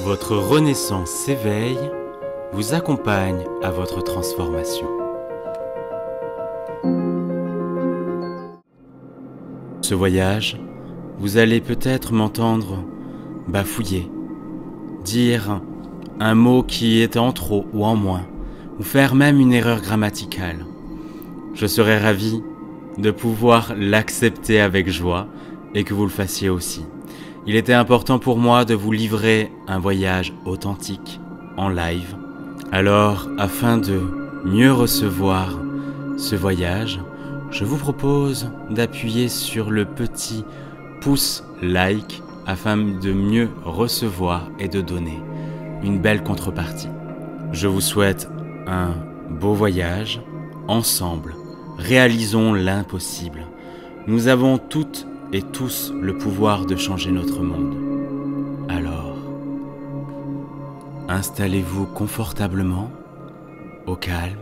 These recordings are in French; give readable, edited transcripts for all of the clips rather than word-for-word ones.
Votre renaissance s'éveille, vous accompagne à votre transformation. Ce voyage, vous allez peut-être m'entendre bafouiller, dire un mot qui est en trop ou en moins, ou faire même une erreur grammaticale. Je serais ravi de pouvoir l'accepter avec joie et que vous le fassiez aussi. Il était important pour moi de vous livrer un voyage authentique, en live. Alors, afin de mieux recevoir ce voyage, je vous propose d'appuyer sur le petit pouce like afin de mieux recevoir et de donner une belle contrepartie. Je vous souhaite un beau voyage. Ensemble, réalisons l'impossible. Nous avons toutes et tous le pouvoir de changer notre monde. Alors, installez-vous confortablement, au calme,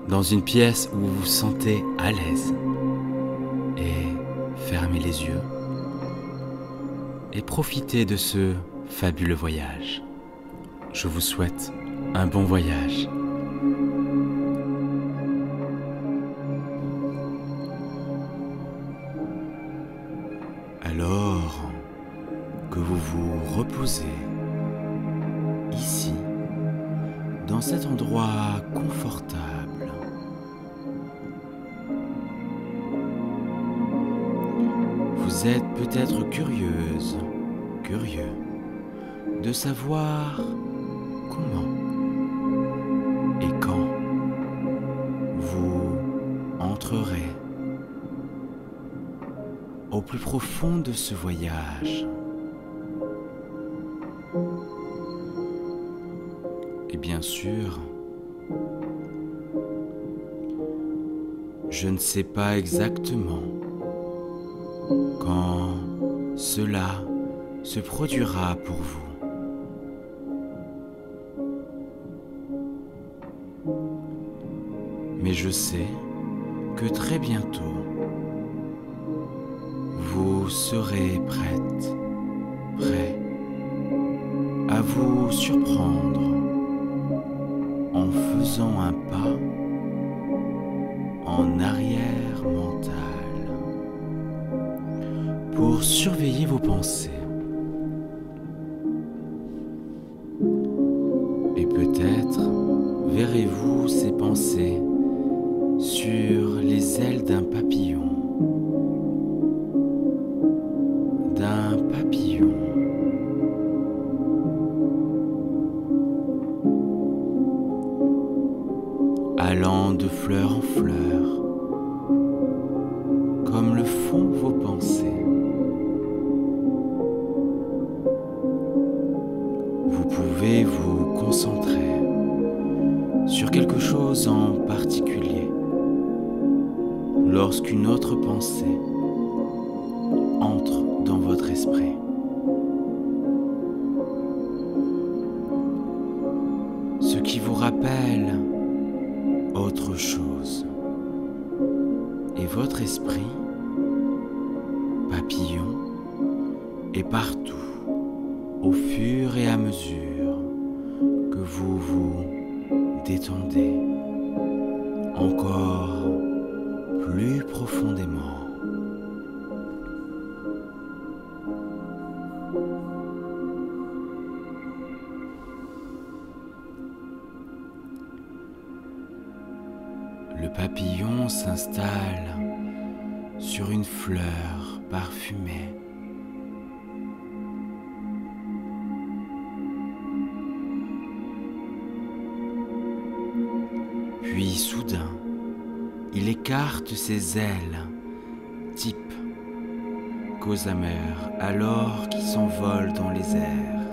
dans une pièce où vous vous sentez à l'aise et fermez les yeux et profitez de ce fabuleux voyage. Je vous souhaite un bon voyage. Alors que vous vous reposez ici, dans cet endroit confortable, vous êtes peut-être curieuse, curieux, de savoir comment et quand vous entrerez au plus profond de ce voyage. Et bien sûr, je ne sais pas exactement quand cela se produira pour vous. Mais je sais que très bientôt, vous serez prête, prêt à vous surprendre en faisant un pas en arrière mental pour surveiller vos pensées. Et peut-être verrez-vous ces pensées sur les ailes d'un papillon. Allant de fleur en fleur, comme le font vos pensées. Vous pouvez vous concentrer sur quelque chose en particulier lorsqu'une autre pensée entre dans votre esprit. Ce qui vous rappelle autre chose. Et votre esprit, papillon, est partout au fur et à mesure que vous vous détendez encore plus profondément. Le papillon s'installe sur une fleur parfumée. Puis soudain, il écarte ses ailes, type gossamer, alors qu'il s'envole dans les airs,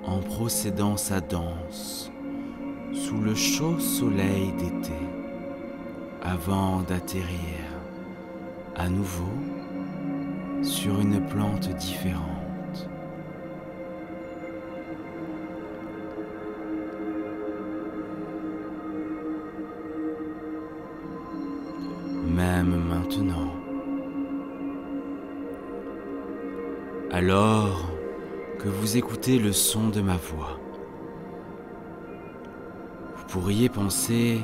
en procédant sa danse sous le chaud soleil d'été, avant d'atterrir à nouveau sur une plante différente. Même maintenant, Alors que vous écoutez le son de ma voix. Vous pourriez penser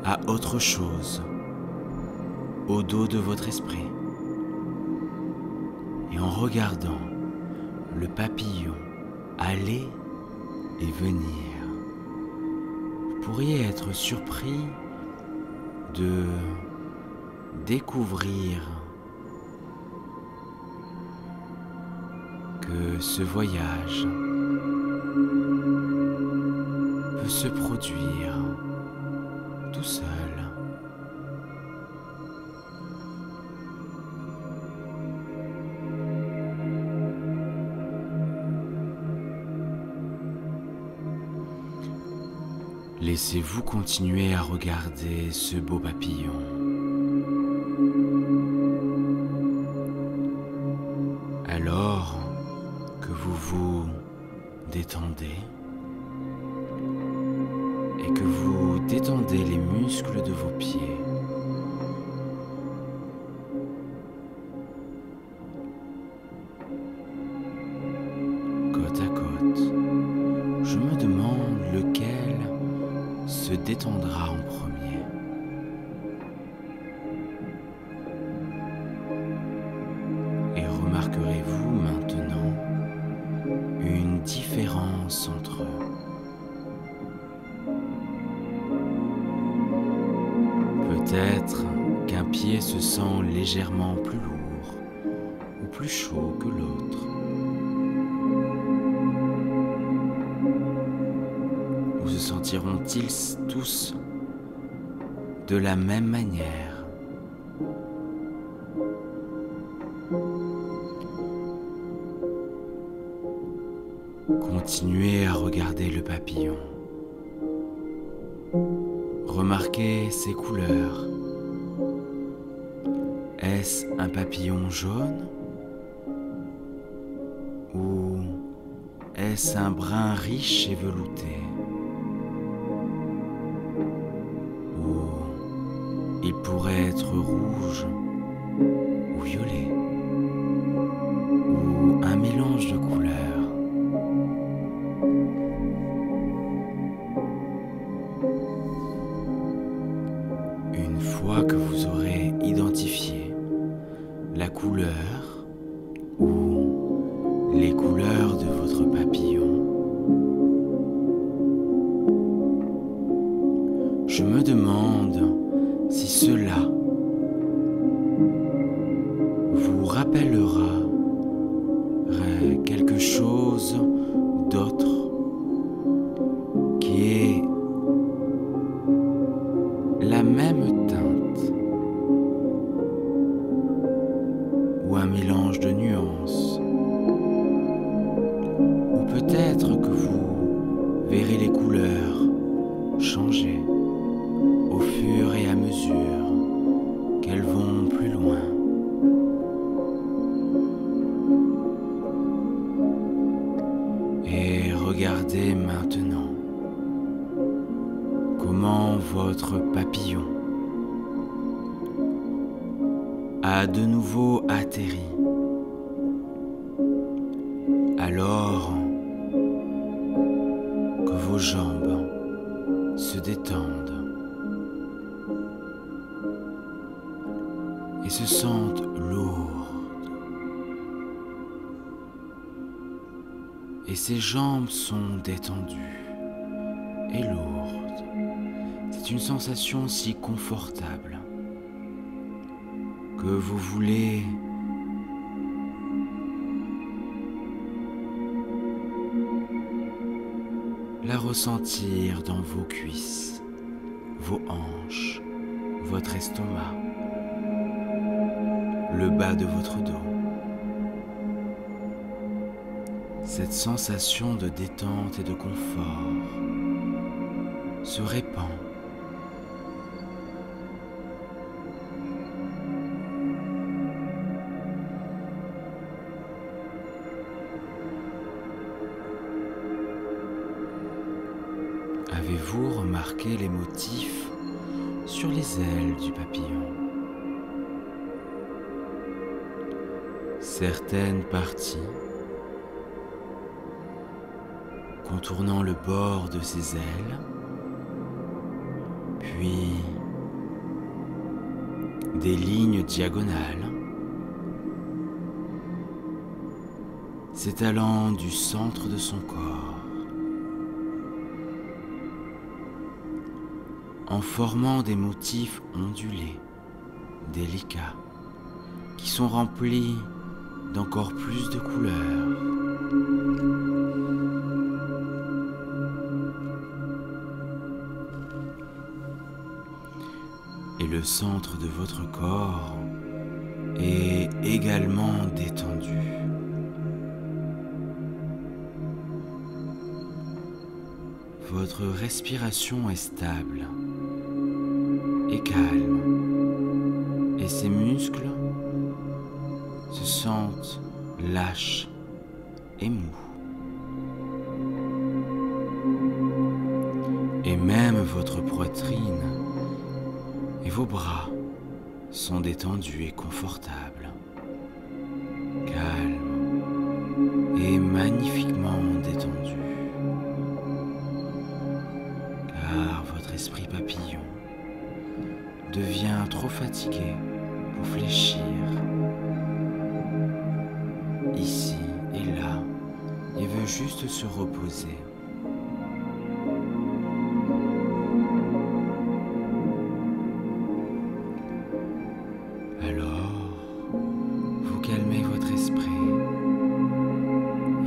à autre chose, au dos de votre esprit. Et en regardant le papillon aller et venir, vous pourriez être surpris de découvrir que ce voyage peut se produire tout seul. Laissez-vous continuer à regarder ce beau papillon. Alors que vous vous détendez et que vous détendez les muscles de vos pieds, côte à côte, je me demande lequel se détendra en premier. Et remarquerez-vous maintenant une différence entre eux. Peut-être qu'un pied se sent légèrement plus lourd ou plus chaud que l'autre. Ou se sentiront-ils tous de la même manière? Continuez à regarder le papillon. Remarquez ses couleurs. Est-ce un papillon jaune? Ou est-ce un brun riche et velouté? Ou il pourrait être rouge ou violet? Ou un mélange de couleurs? Une fois que vous aurez identifié la couleur ou les couleurs de votre papillon, je me demande si cela vous rappellera quelque chose d'autre qui est la même teinte ou un mélange de nuances, ou peut-être que vous verrez les couleurs changer au fur et à mesure qu'elles vont plus loin. Et regardez maintenant comment votre papillon a de nouveau atterri, alors que vos jambes se détendent et se sentent lourdes. Et ses jambes sont détendues et lourdes. C'est une sensation si confortable que vous voulez la ressentir dans vos cuisses, vos hanches, votre estomac, le bas de votre dos. Cette sensation de détente et de confort se répand. Avez-vous remarqué les motifs sur les ailes du papillon? Certaines parties contournant le bord de ses ailes, puis des lignes diagonales s'étalant du centre de son corps, en formant des motifs ondulés, délicats, qui sont remplis d'encore plus de couleurs. Et le centre de votre corps est également détendu. Votre respiration est stable et calme, et ses muscles se sentent lâches et mous. Et même votre poitrine et vos bras sont détendus et confortables, calmes et magnifiquement détendus. Car votre esprit papillon devient trop fatigué pour fléchir ici et là et veut juste se reposer. Alors, vous calmez votre esprit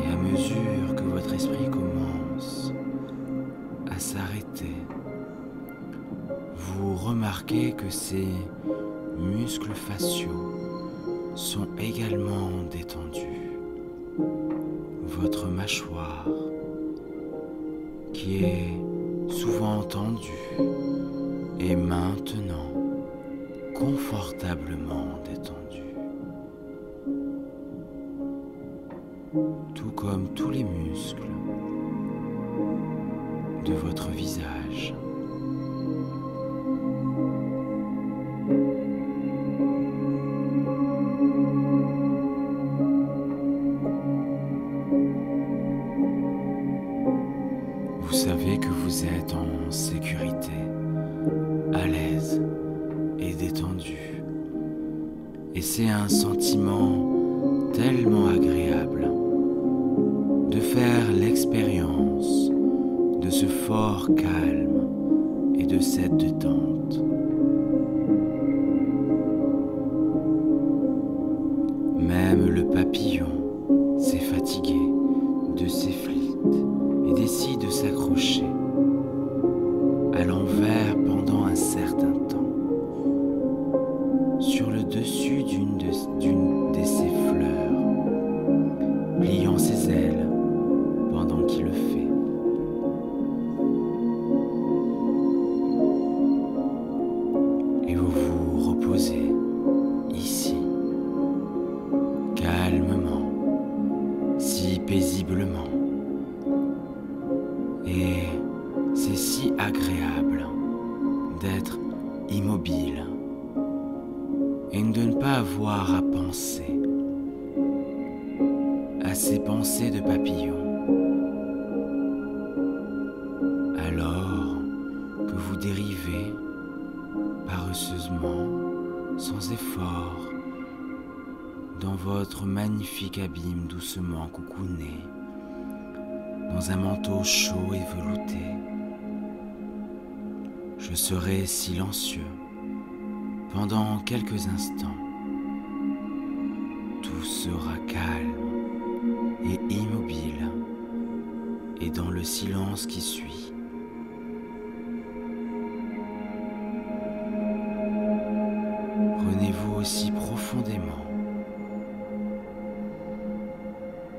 et à mesure que votre esprit commence à s'arrêter, vous remarquez que ces muscles faciaux sont également détendus. Votre mâchoire, qui est souvent tendue, est maintenant confortablement détendue. Tout comme tous les muscles de votre visage. Vous savez que vous êtes en sécurité, à l'aise et détendu. Et c'est un sentiment tellement agréable de faire l'expérience de ce fort calme et de cette détente. Même le papillon s'est fatigué de ses flics et décide de s'accrocher à l'envers pendant un certain temps sur le dessus d'une de ses fleurs, pliant ses ailes pendant qu'il le fait. Et vous vous reposez ici, calmement, si paisiblement. Et c'est si agréable d'être immobile et de ne pas avoir à penser à ces pensées de papillon. Alors que vous dérivez paresseusement, sans effort, dans votre magnifique abîme doucement coucouné, dans un manteau chaud et velouté. Je serai silencieux pendant quelques instants. Tout sera calme et immobile, et dans le silence qui suit, prenez-vous aussi profondément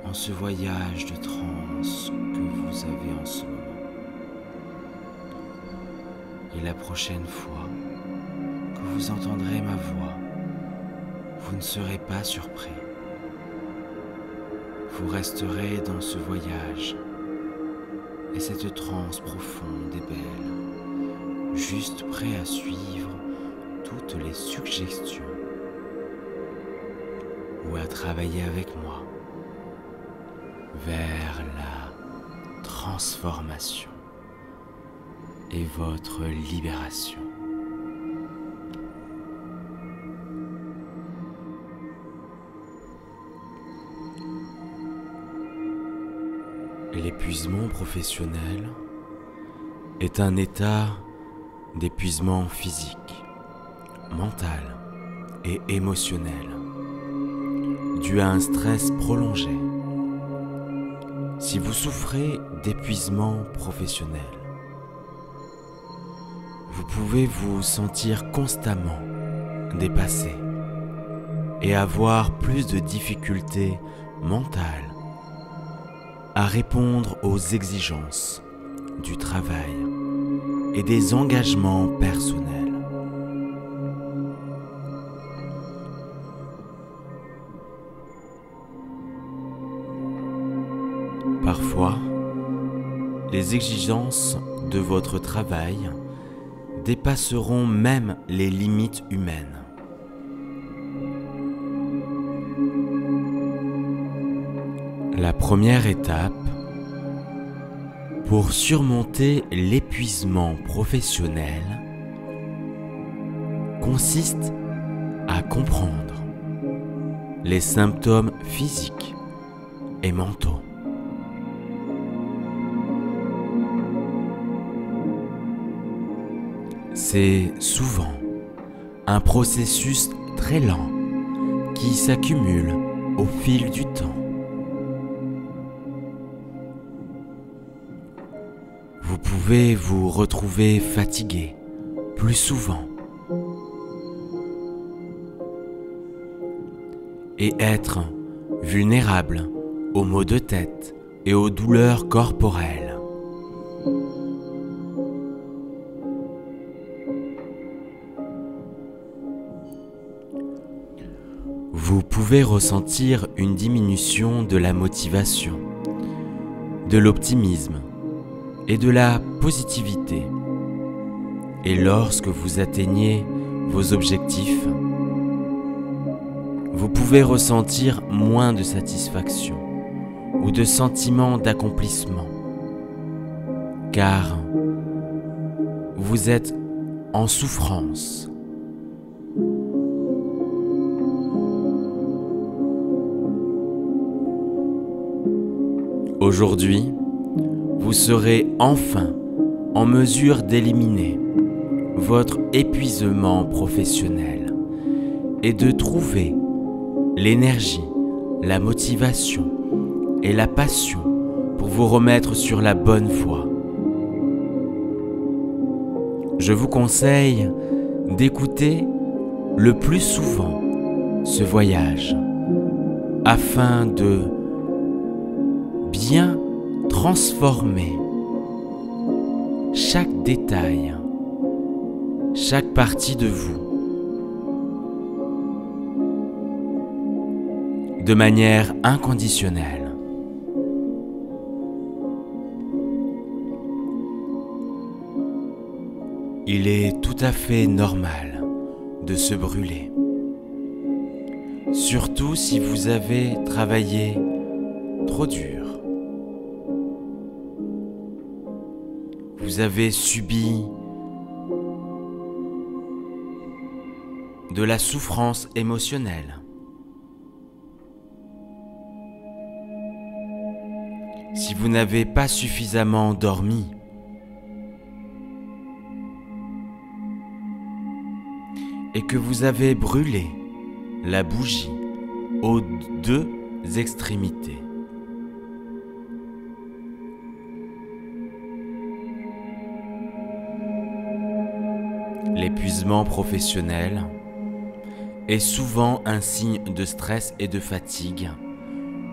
en ce voyage de transe que vous avez en ce moment. Et la prochaine fois que vous entendrez ma voix, vous ne serez pas surpris. Vous resterez dans ce voyage et cette transe profonde et belle, juste prêt à suivre toutes les suggestions ou à travailler avec moi vers la transe. transformation et votre libération. L'épuisement professionnel est un état d'épuisement physique, mental et émotionnel dû à un stress prolongé. Si vous souffrez d'épuisement professionnel, vous pouvez vous sentir constamment dépassé et avoir plus de difficultés mentales à répondre aux exigences du travail et des engagements personnels. Parfois, les exigences de votre travail dépasseront même les limites humaines. La première étape pour surmonter l'épuisement professionnel consiste à comprendre les symptômes physiques et mentaux. C'est souvent un processus très lent qui s'accumule au fil du temps. Vous pouvez vous retrouver fatigué plus souvent et être vulnérable aux maux de tête et aux douleurs corporelles. Vous pouvez ressentir une diminution de la motivation, de l'optimisme et de la positivité. Et lorsque vous atteignez vos objectifs, vous pouvez ressentir moins de satisfaction ou de sentiment d'accomplissement, car vous êtes en souffrance. Aujourd'hui, vous serez enfin en mesure d'éliminer votre épuisement professionnel et de trouver l'énergie, la motivation et la passion pour vous remettre sur la bonne voie. Je vous conseille d'écouter le plus souvent ce voyage afin de bien transformer chaque détail, chaque partie de vous, de manière inconditionnelle. Il est tout à fait normal de se brûler, surtout si vous avez travaillé trop dur. Vous avez subi de la souffrance émotionnelle. Si vous n'avez pas suffisamment dormi, et que vous avez brûlé la bougie aux deux extrémités, l'épuisement professionnel est souvent un signe de stress et de fatigue,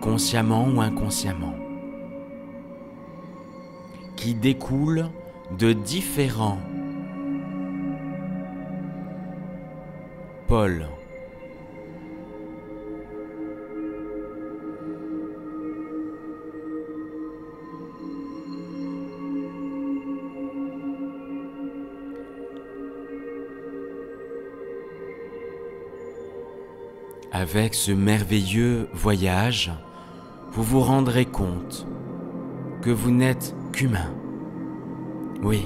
consciemment ou inconsciemment, qui découle de différents pôles. Avec ce merveilleux voyage, vous vous rendrez compte que vous n'êtes qu'humain. Oui.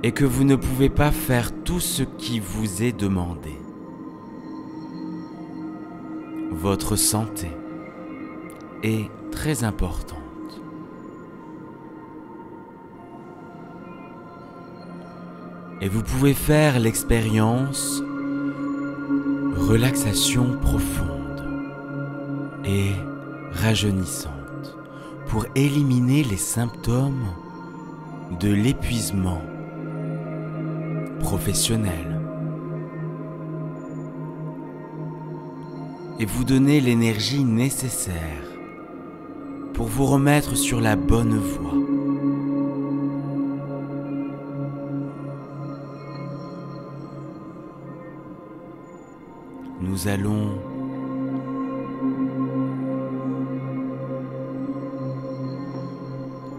Et que vous ne pouvez pas faire tout ce qui vous est demandé. Votre santé est très importante. Et vous pouvez faire l'expérience relaxation profonde et rajeunissante pour éliminer les symptômes de l'épuisement professionnel et vous donner l'énergie nécessaire pour vous remettre sur la bonne voie. Nous allons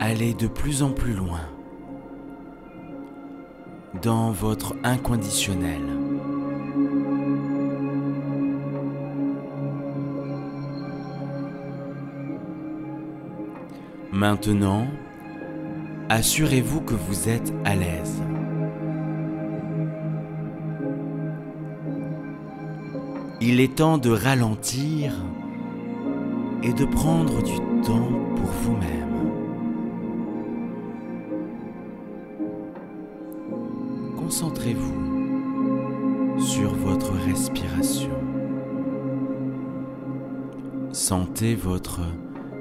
aller de plus en plus loin dans votre inconditionnel. Maintenant, assurez-vous que vous êtes à l'aise. Il est temps de ralentir et de prendre du temps pour vous-même. Concentrez-vous sur votre respiration. Sentez votre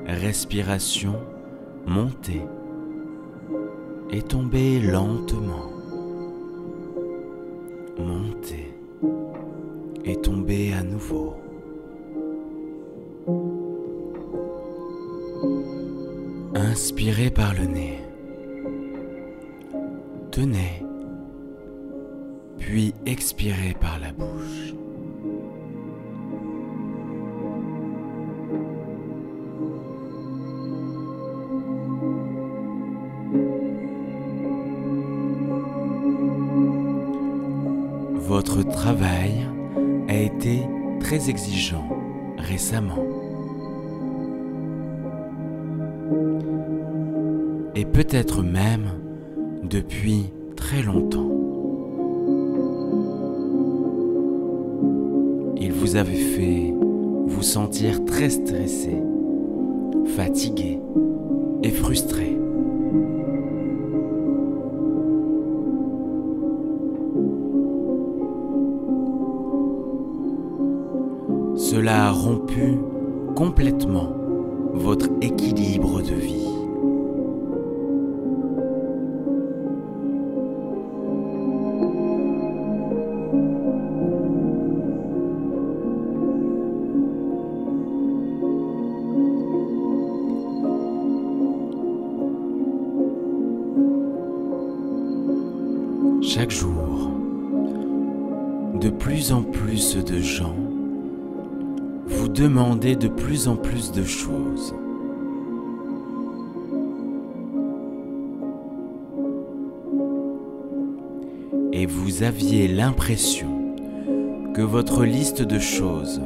respiration monter et tomber lentement. Monter et tomber à nouveau. Inspirez par le nez. Tenez, puis expirez par la bouche. Votre travail a été très exigeant récemment. Et peut-être même depuis très longtemps. Il vous avait fait vous sentir très stressé, fatigué et frustré. Cela a rompu complètement votre équilibre de vie. Chaque jour, de plus en plus de gens vous demandez de plus en plus de choses. Et vous aviez l'impression que votre liste de choses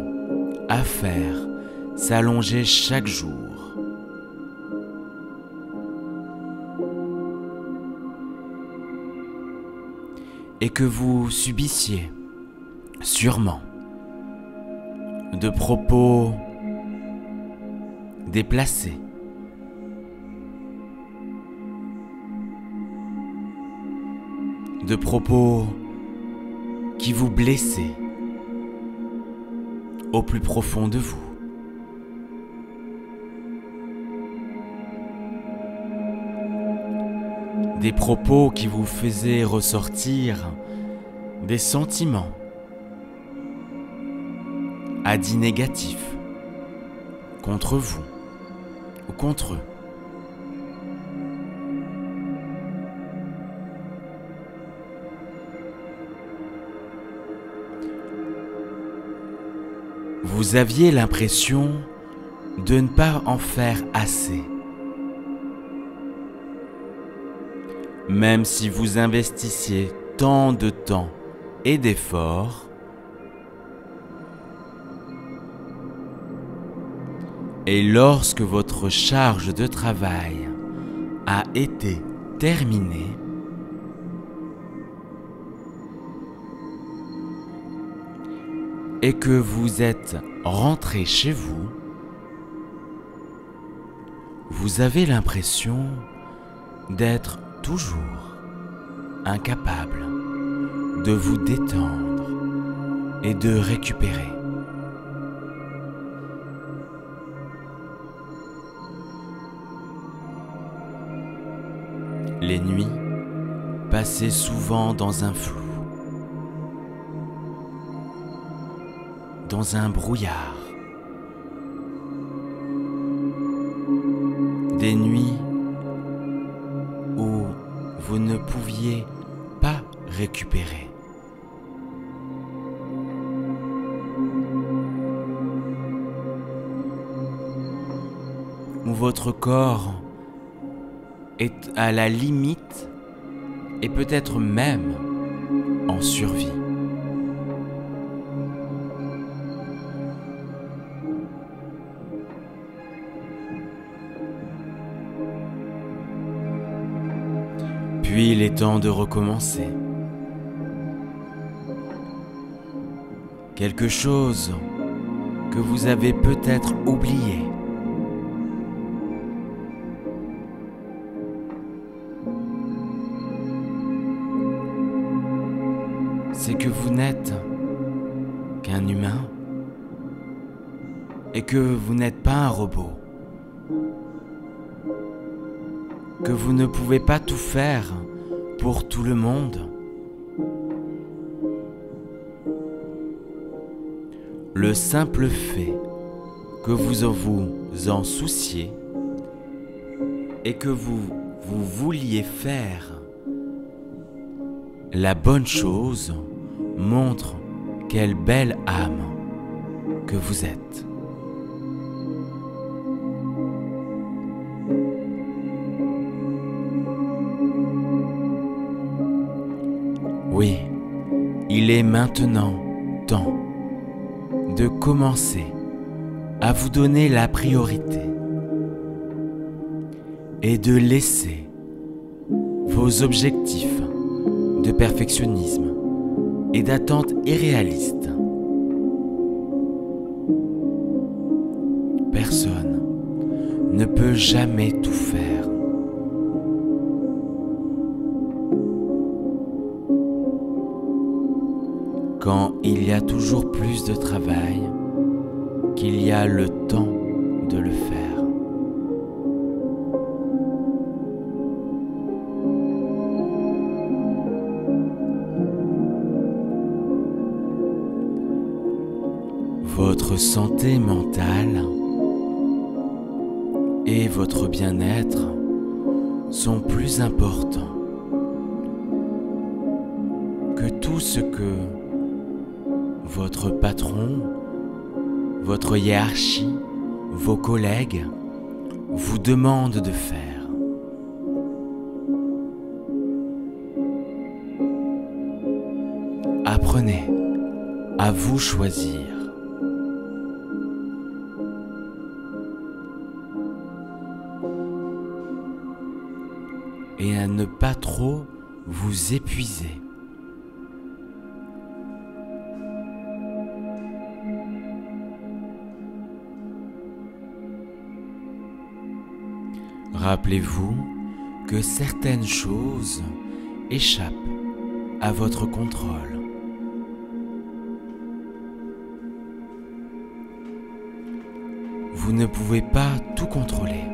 à faire s'allongeait chaque jour. Et que vous subissiez sûrement de propos déplacés, de propos qui vous blessaient au plus profond de vous. Des propos qui vous faisaient ressortir des sentiments à dit négatifs contre vous ou contre eux. Vous aviez l'impression de ne pas en faire assez. Même si vous investissiez tant de temps et d'efforts, et lorsque votre charge de travail a été terminé, et que vous êtes rentré chez vous, vous avez l'impression d'être toujours incapable de vous détendre et de récupérer. Les nuits passaient souvent dans un flou, dans un brouillard. Des nuits où vous ne pouviez pas récupérer. Où votre corps est à la limite et peut-être même en survie. Puis il est temps de recommencer. Quelque chose que vous avez peut-être oublié. C'est que vous n'êtes qu'un humain et que vous n'êtes pas un robot. Que vous ne pouvez pas tout faire pour tout le monde. Le simple fait que vous en souciez et que vous vouliez faire la bonne chose montre quelle belle âme que vous êtes. Oui, il est maintenant temps de commencer à vous donner la priorité et de laisser vos objectifs de perfectionnisme et d'attentes irréalistes. Personne ne peut jamais tout faire. Quand il y a toujours plus de travail qu'il y a le temps de le faire. Votre santé mentale et votre bien-être sont plus importants que tout ce que votre patron, votre hiérarchie, vos collègues vous demandent de faire. Apprenez à vous choisir. Et à ne pas trop vous épuiser. Rappelez-vous que certaines choses échappent à votre contrôle. Vous ne pouvez pas tout contrôler.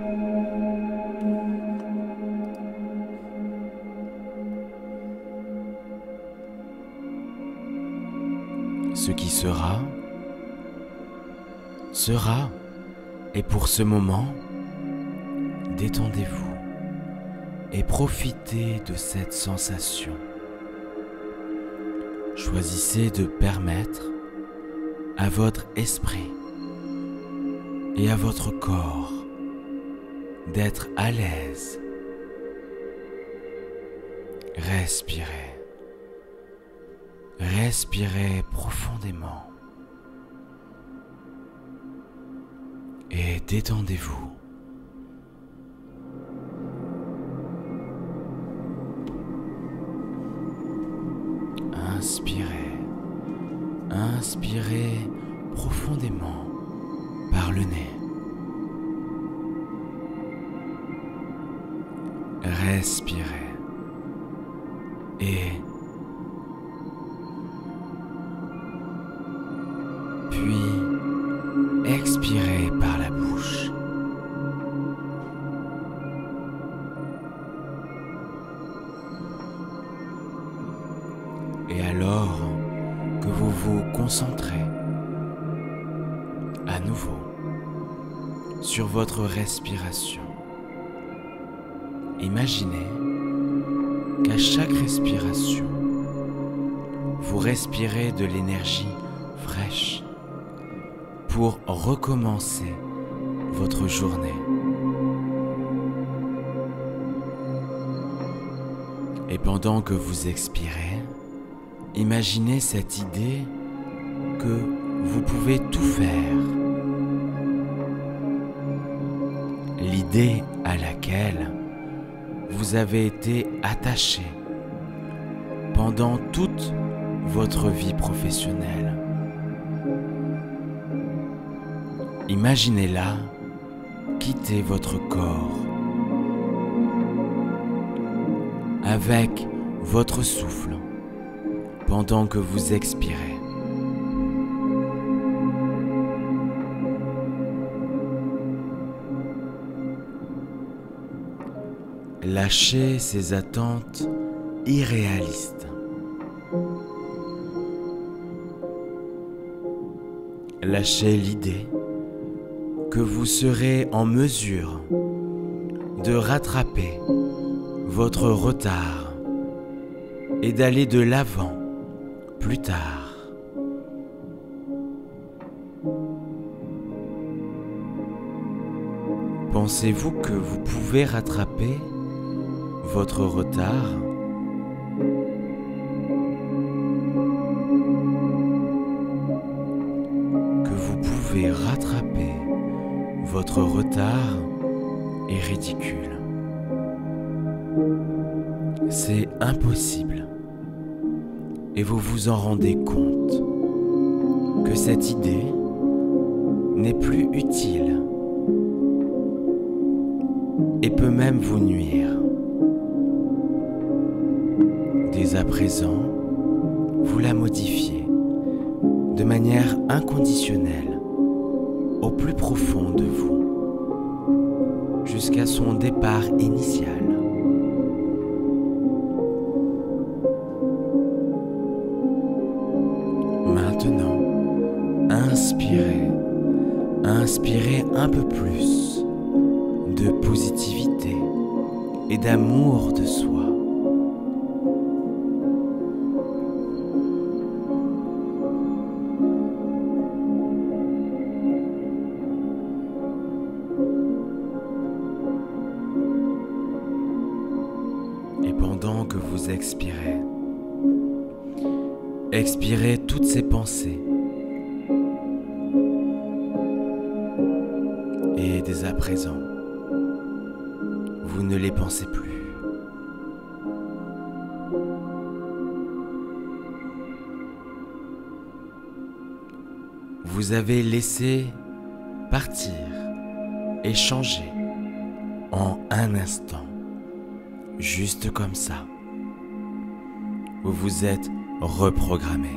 Ce qui sera, sera, et pour ce moment, détendez-vous et profitez de cette sensation. Choisissez de permettre à votre esprit et à votre corps d'être à l'aise. Respirez. Respirez profondément et détendez-vous. expirez profondément par le nez. Respirez et puis expirez par la bouche. Et alors que vous vous concentrez à nouveau sur votre respiration, imaginez qu'à chaque respiration, vous respirez de l'énergie fraîche pour recommencer votre journée. Et pendant que vous expirez, imaginez cette idée que vous pouvez tout faire. L'idée à laquelle vous avez été attaché pendant toute votre vie professionnelle. Imaginez-la quitter votre corps avec votre souffle pendant que vous expirez. Lâchez ces attentes irréalistes. Lâchez l'idée que vous serez en mesure de rattraper votre retard et d'aller de l'avant plus tard. Pensez-vous que vous pouvez rattraper votre retard ? Que vous pouvez rattraper votre retard est ridicule. C'est impossible. Et vous vous en rendez compte que cette idée n'est plus utile et peut même vous nuire. Dès à présent, vous la modifiez de manière inconditionnelle au plus profond de vous, jusqu'à son départ initial. Maintenant, inspirez, inspirez un peu plus de positivité et d'amour de soi. Et pendant que vous expirez, expirez toutes ces pensées. Et dès à présent, vous ne les pensez plus. Vous avez laissé partir et changer en un instant, juste comme ça. Vous vous êtes reprogrammé.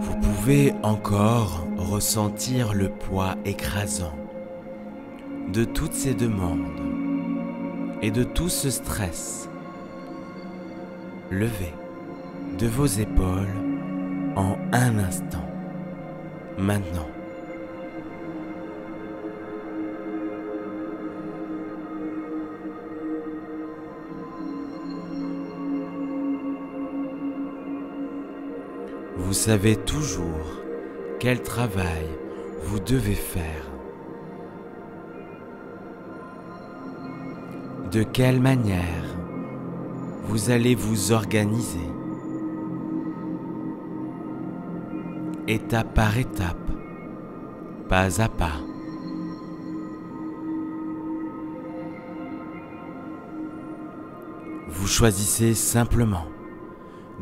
Vous pouvez encore ressentir le poids écrasant de toutes ces demandes et de tout ce stress levé de vos épaules en un instant, maintenant. Vous savez toujours quel travail vous devez faire, de quelle manière vous allez vous organiser, étape par étape, pas à pas. Vous choisissez simplement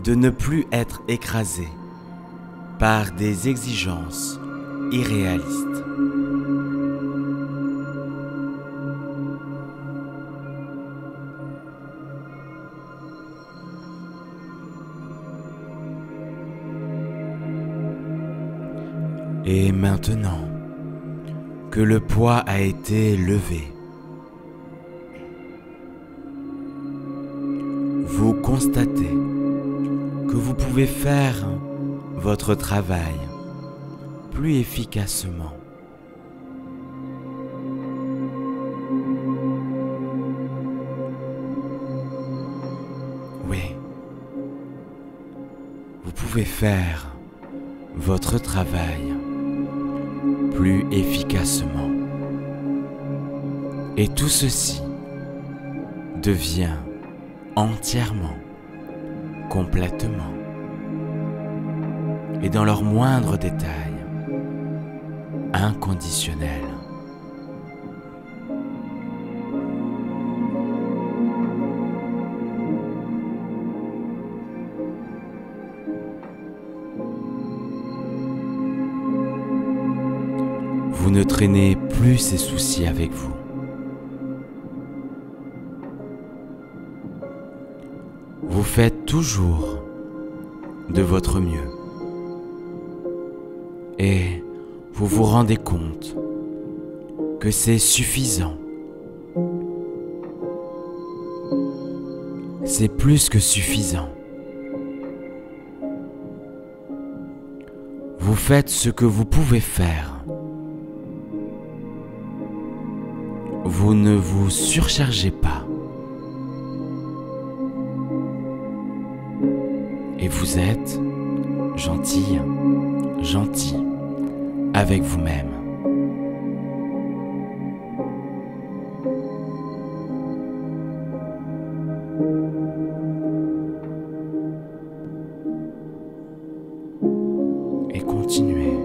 de ne plus être écrasé par des exigences irréalistes. Et maintenant que le poids a été levé, vous constatez que vous pouvez faire votre travail plus efficacement. Oui, vous pouvez faire votre travail plus efficacement. Et tout ceci devient entièrement, complètement, et dans leurs moindres détails, inconditionnel. Vous ne traînez plus ces soucis avec vous. Vous faites toujours de votre mieux. Et vous vous rendez compte que c'est suffisant. C'est plus que suffisant. Vous faites ce que vous pouvez faire. Vous ne vous surchargez pas. Et vous êtes gentil avec vous-même. Et continuez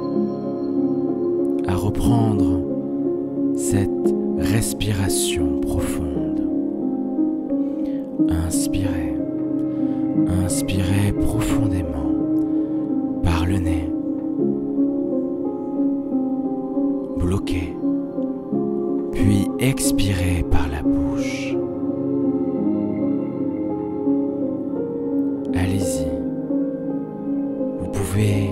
à reprendre cette respiration profonde. Inspirez, inspirez profondément par le nez. Bloquez, puis expirez par la bouche. Allez-y, vous pouvez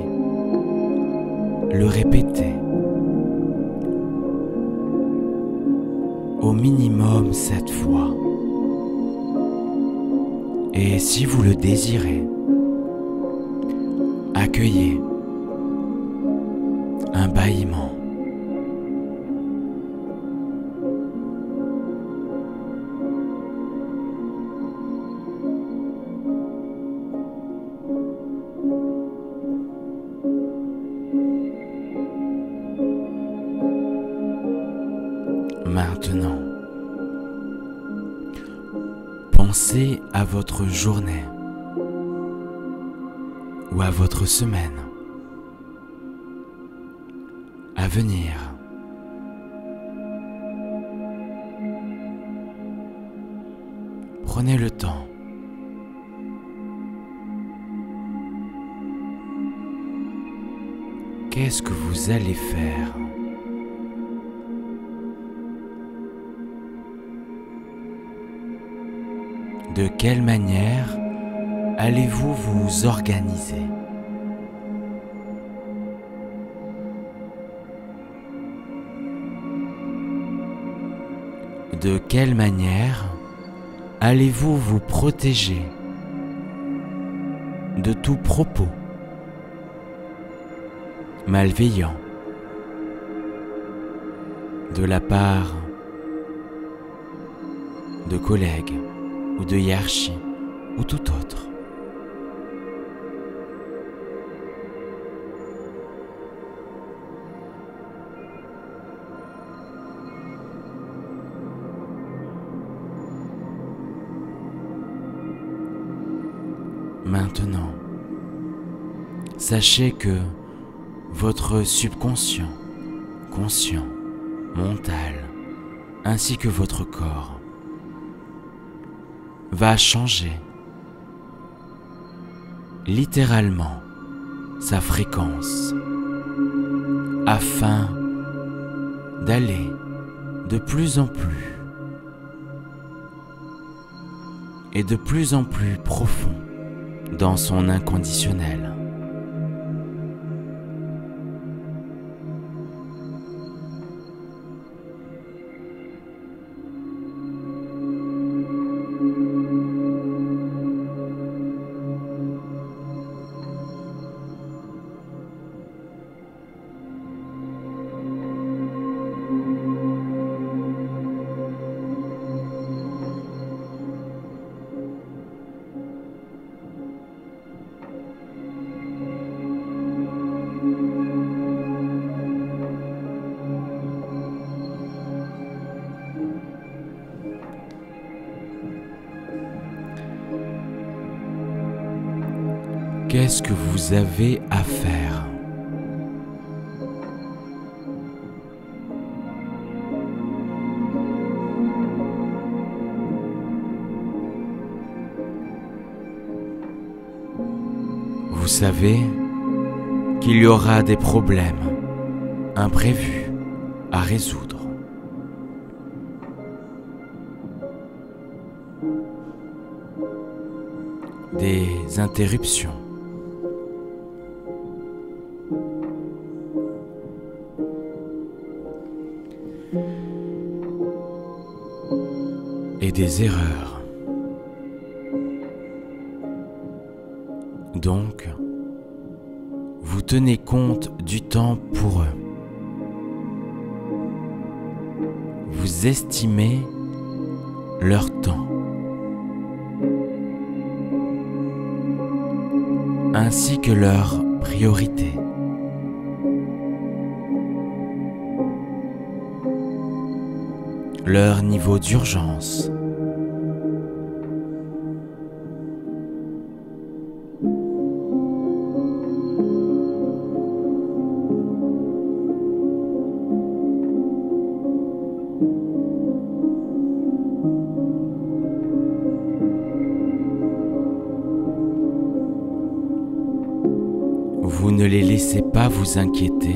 le répéter au minimum 7 fois. Et si vous le désirez, accueillez un bâillement. Maintenant, pensez à votre journée ou à votre semaine à venir. Prenez le temps. Qu'est-ce que vous allez faire ? De quelle manière allez-vous vous organiser ? De quelle manière allez-vous vous protéger de tout propos malveillant de la part de collègues ou de hiérarchie ou tout autre? Maintenant, sachez que votre subconscient conscient, mental, ainsi que votre corps, va changer littéralement sa fréquence afin d'aller de plus en plus et de plus en plus profond dans son inconditionnel. Qu'est-ce que vous avez à faire? Vous savez qu'il y aura des problèmes imprévus à résoudre. Des interruptions. Et des erreurs. Donc, vous tenez compte du temps pour eux. Vous estimez leur temps, ainsi que leurs priorités. Leur niveau d'urgence. Vous ne les laissez pas vous inquiéter.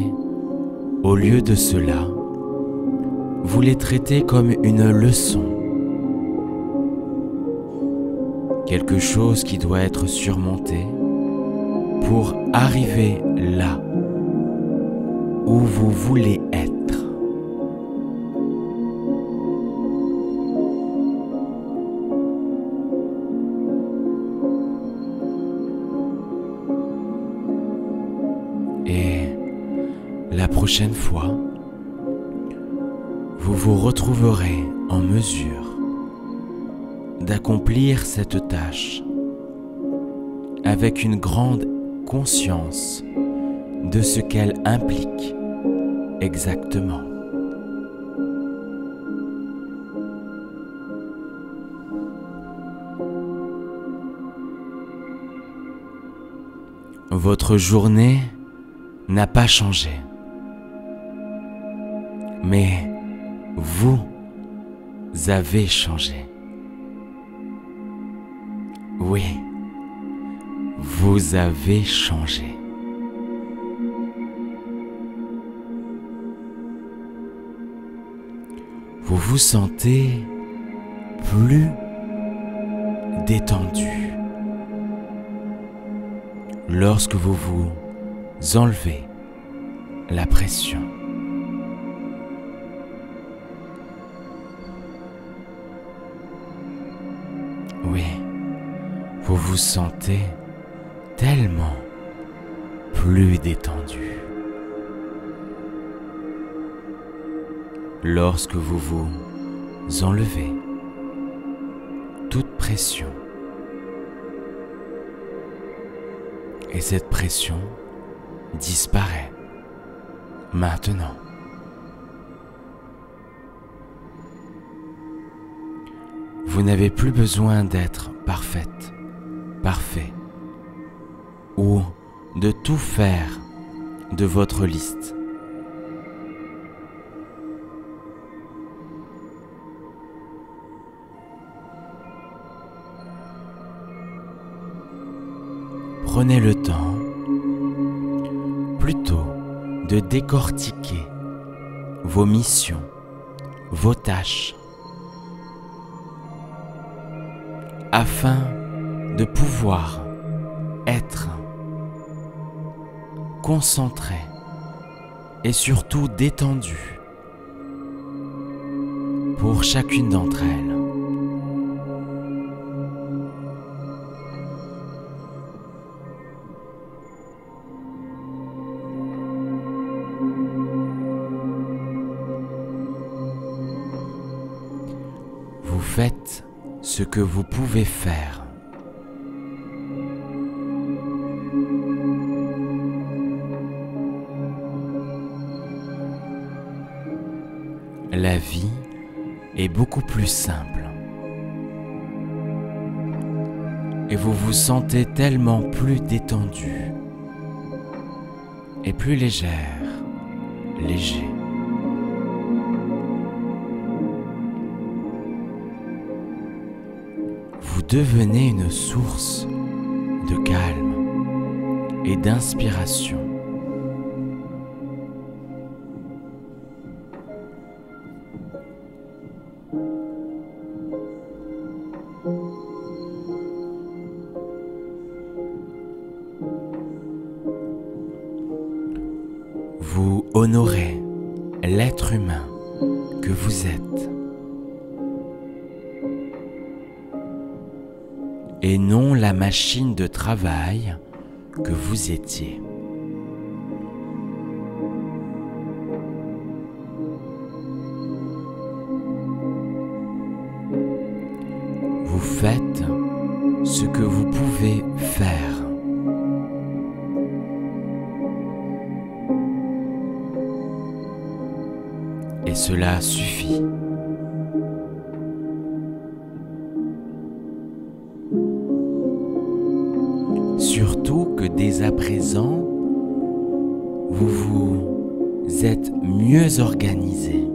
Au lieu de cela, vous les traitez comme une leçon, quelque chose qui doit être surmonté pour arriver là où vous voulez être. Et la prochaine fois, vous vous retrouverez en mesure d'accomplir cette tâche avec une grande conscience de ce qu'elle implique exactement. Votre journée n'a pas changé, mais vous avez changé. Oui, vous avez changé. Vous vous sentez plus détendu lorsque vous vous enlevez la pression. Oui, vous vous sentez tellement plus détendu lorsque vous vous enlevez toute pression. Et cette pression disparaît maintenant. Vous n'avez plus besoin d'être parfaite, parfait, ou de tout faire de votre liste. Prenez le temps plutôt de décortiquer vos missions, vos tâches, afin de pouvoir être concentré et surtout détendu pour chacune d'entre elles. Vous faites ce que vous pouvez faire. La vie est beaucoup plus simple. Et vous vous sentez tellement plus détendu et plus légère, léger. Vous devenez une source de calme et d'inspiration. Vous honorez l'être humain que vous êtes et non la machine de travail que vous étiez. Vous faites ce que vous pouvez faire. Et cela suffit. Surtout que dès à présent, vous êtes mieux organisé.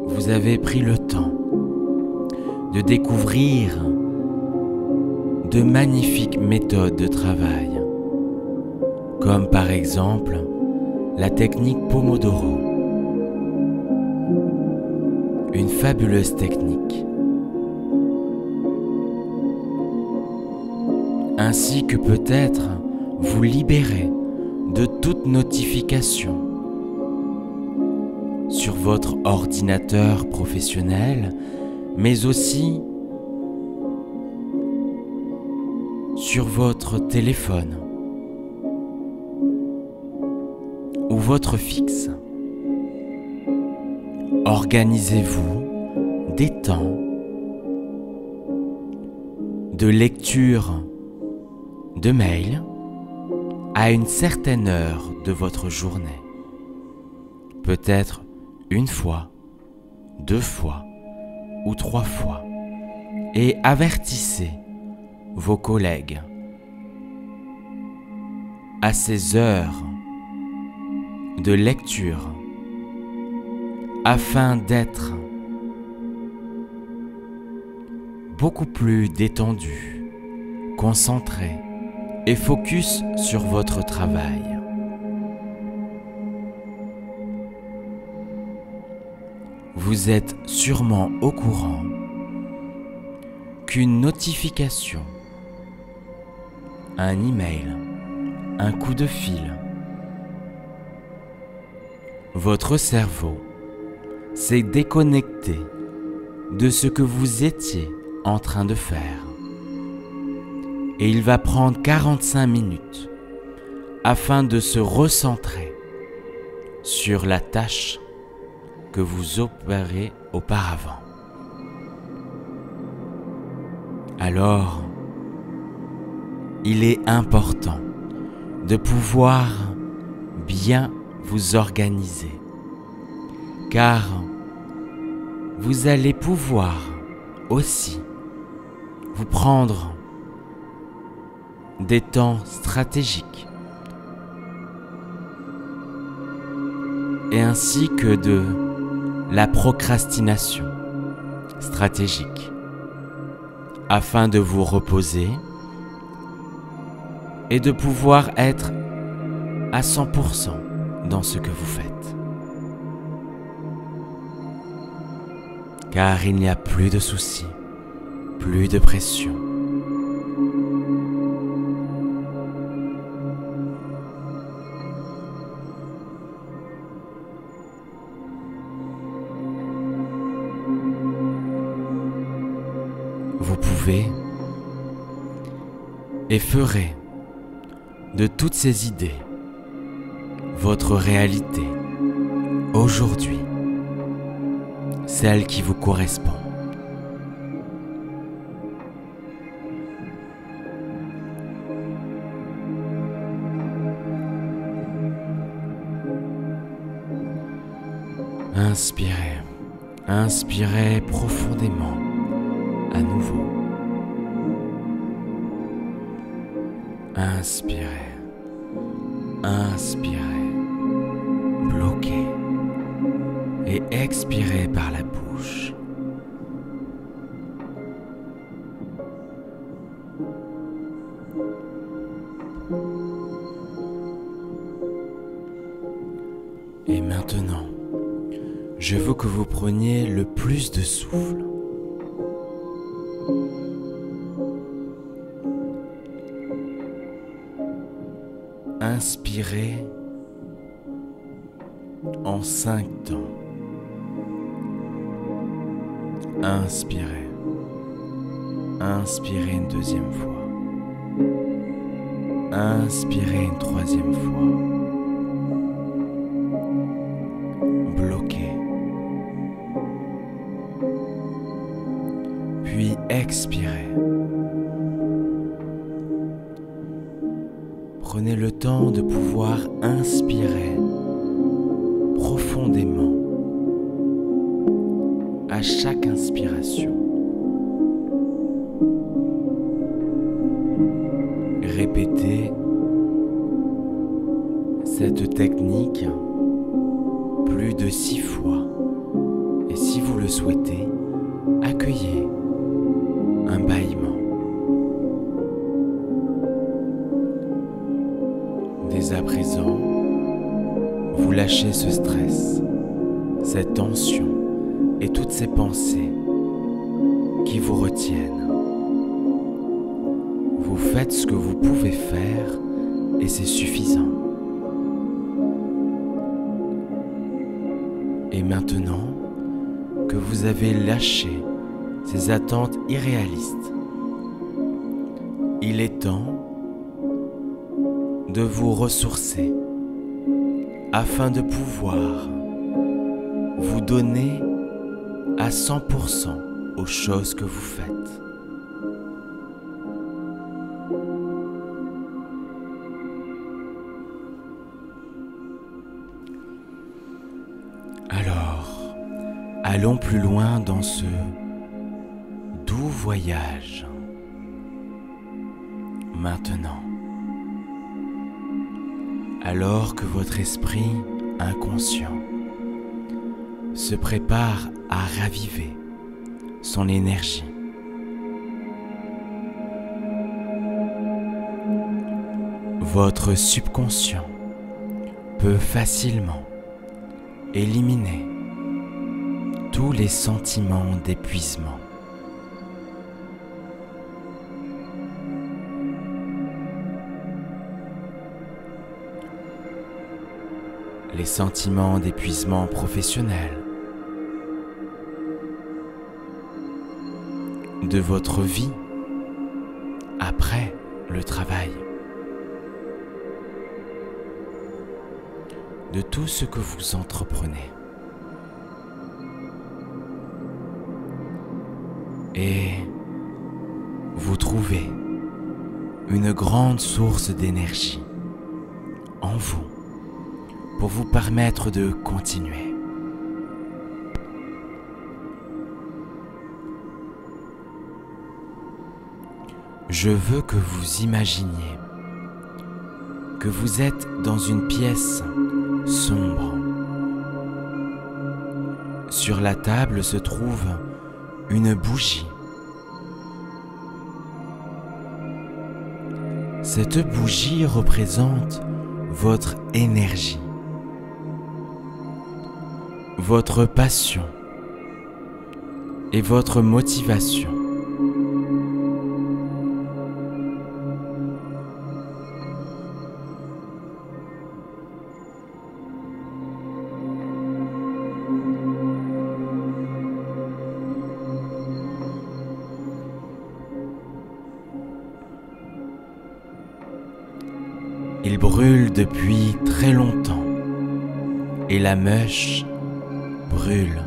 Vous avez pris le temps de découvrir de magnifiques méthodes de travail, comme par exemple la technique Pomodoro, une fabuleuse technique, ainsi que peut-être vous libérer de toute notification sur votre ordinateur professionnel, mais aussi sur votre téléphone ou votre fixe. Organisez-vous des temps de lecture de mails à une certaine heure de votre journée. Peut-être une fois, 2 fois ou 3 fois. Et avertissez vos collègues à ces heures de lecture afin d'être beaucoup plus détendu, concentré et focus sur votre travail. Vous êtes sûrement au courant qu'une notification, un email, un coup de fil, votre cerveau s'est déconnecté de ce que vous étiez en train de faire. Et il va prendre 45 minutes afin de se recentrer sur la tâche que vous opérez auparavant. Alors, il est important de pouvoir bien vous organiser, car vous allez pouvoir aussi vous prendre des temps stratégiques et ainsi que de la procrastination stratégique afin de vous reposer et de pouvoir être à 100% dans ce que vous faites. Car il n'y a plus de soucis, plus de pression. Vous pouvez et ferez de toutes ces idées votre réalité aujourd'hui, celle qui vous correspond. Inspirez, inspirez profondément à nouveau. Inspirez, inspirez, bloquez et expirez par la bouche. Et maintenant, je veux que vous preniez le plus de souffle. Inspirez en 5 temps. Inspirez. Inspirez une deuxième fois. Inspirez une troisième fois. Bloquez. Puis expirez. Prenez le temps de pouvoir inspirer profondément à chaque inspiration. Répétez cette technique plus de 6 fois et si vous le souhaitez, accueillez un bâillement. Dès à présent, vous lâchez ce stress, cette tension et toutes ces pensées qui vous retiennent. Vous faites ce que vous pouvez faire et c'est suffisant. Et maintenant que vous avez lâché ces attentes irréalistes, il est temps de vous ressourcer afin de pouvoir vous donner à 100% aux choses que vous faites. Alors, allons plus loin dans ce doux voyage. Maintenant, alors que votre esprit inconscient se prépare à raviver son énergie, votre subconscient peut facilement éliminer tous les sentiments d'épuisement. Les sentiments d'épuisement professionnel, de votre vie après le travail, de tout ce que vous entreprenez. Et vous trouvez une grande source d'énergie en vous pour vous permettre de continuer. Je veux que vous imaginiez que vous êtes dans une pièce sombre. sur la table se trouve une bougie. Cette bougie représente votre énergie, votre passion et votre motivation. Il brûle depuis très longtemps et la mèche brûle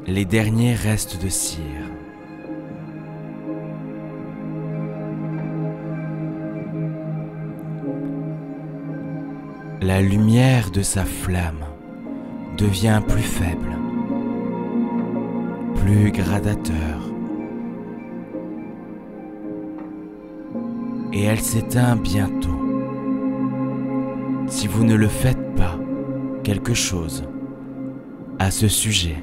les derniers restes de cire. La lumière de sa flamme devient plus faible, plus gradateur, et elle s'éteint bientôt. Si vous ne le faites pas quelque chose à ce sujet.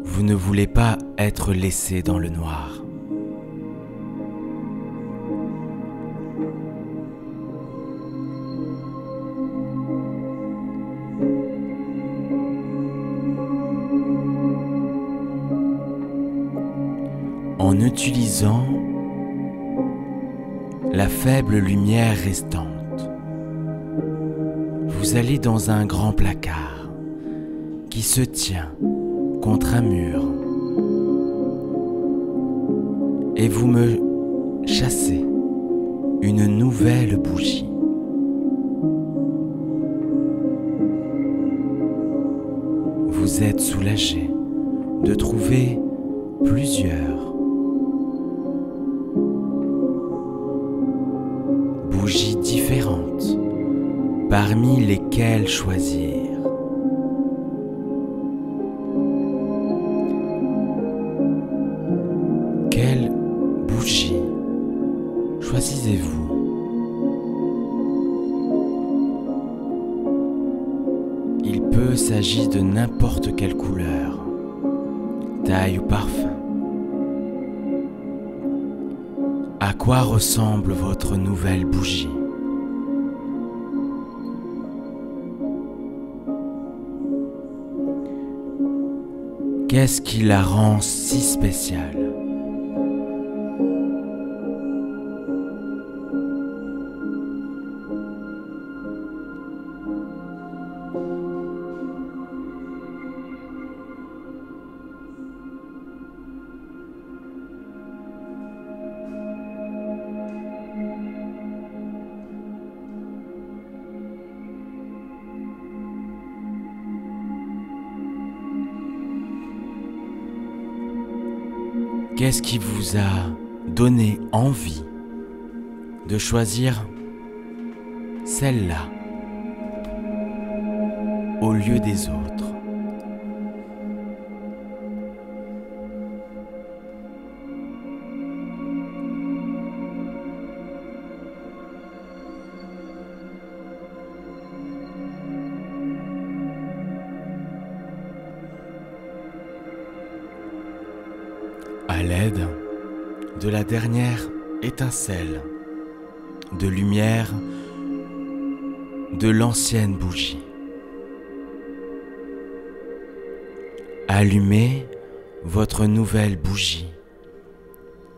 Vous ne voulez pas être laissé dans le noir. En utilisant la faible lumière restante, vous allez dans un grand placard qui se tient contre un mur et vous me chassez une nouvelle bougie. Vous êtes soulagé de trouver plusieurs bougies différentes parmi lesquelles choisir. Quelle bougie choisissez-vous? Il peut s'agir de n'importe quelle couleur, taille ou parfum. À quoi ressemble votre nouvelle bougie? Qu'est-ce qui la rend si spéciale? Qu'est-ce qui vous a donné envie de choisir celle-là au lieu des autres? À l'aide de la dernière étincelle de lumière de l'ancienne bougie, allumez votre nouvelle bougie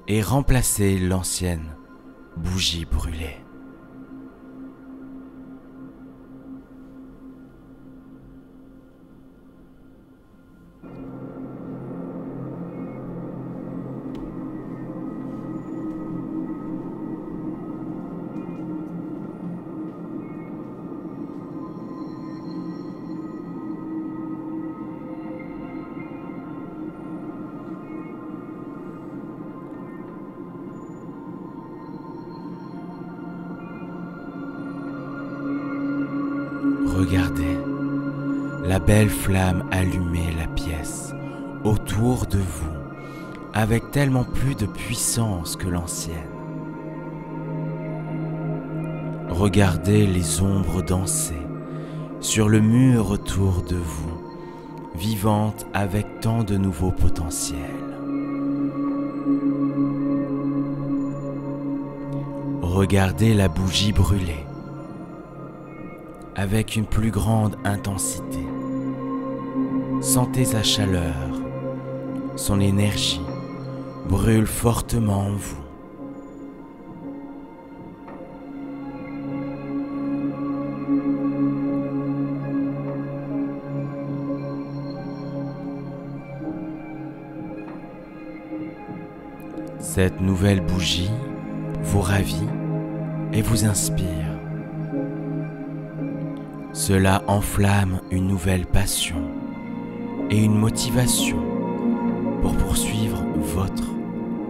et remplacez l'ancienne bougie brûlée. Regardez la belle flamme allumer la pièce autour de vous avec tellement plus de puissance que l'ancienne. Regardez les ombres danser sur le mur autour de vous, vivantes avec tant de nouveaux potentiels. Regardez la bougie brûler avec une plus grande intensité. Sentez sa chaleur, son énergie brûle fortement en vous. Cette nouvelle bougie vous ravit et vous inspire. Cela enflamme une nouvelle passion et une motivation pour poursuivre votre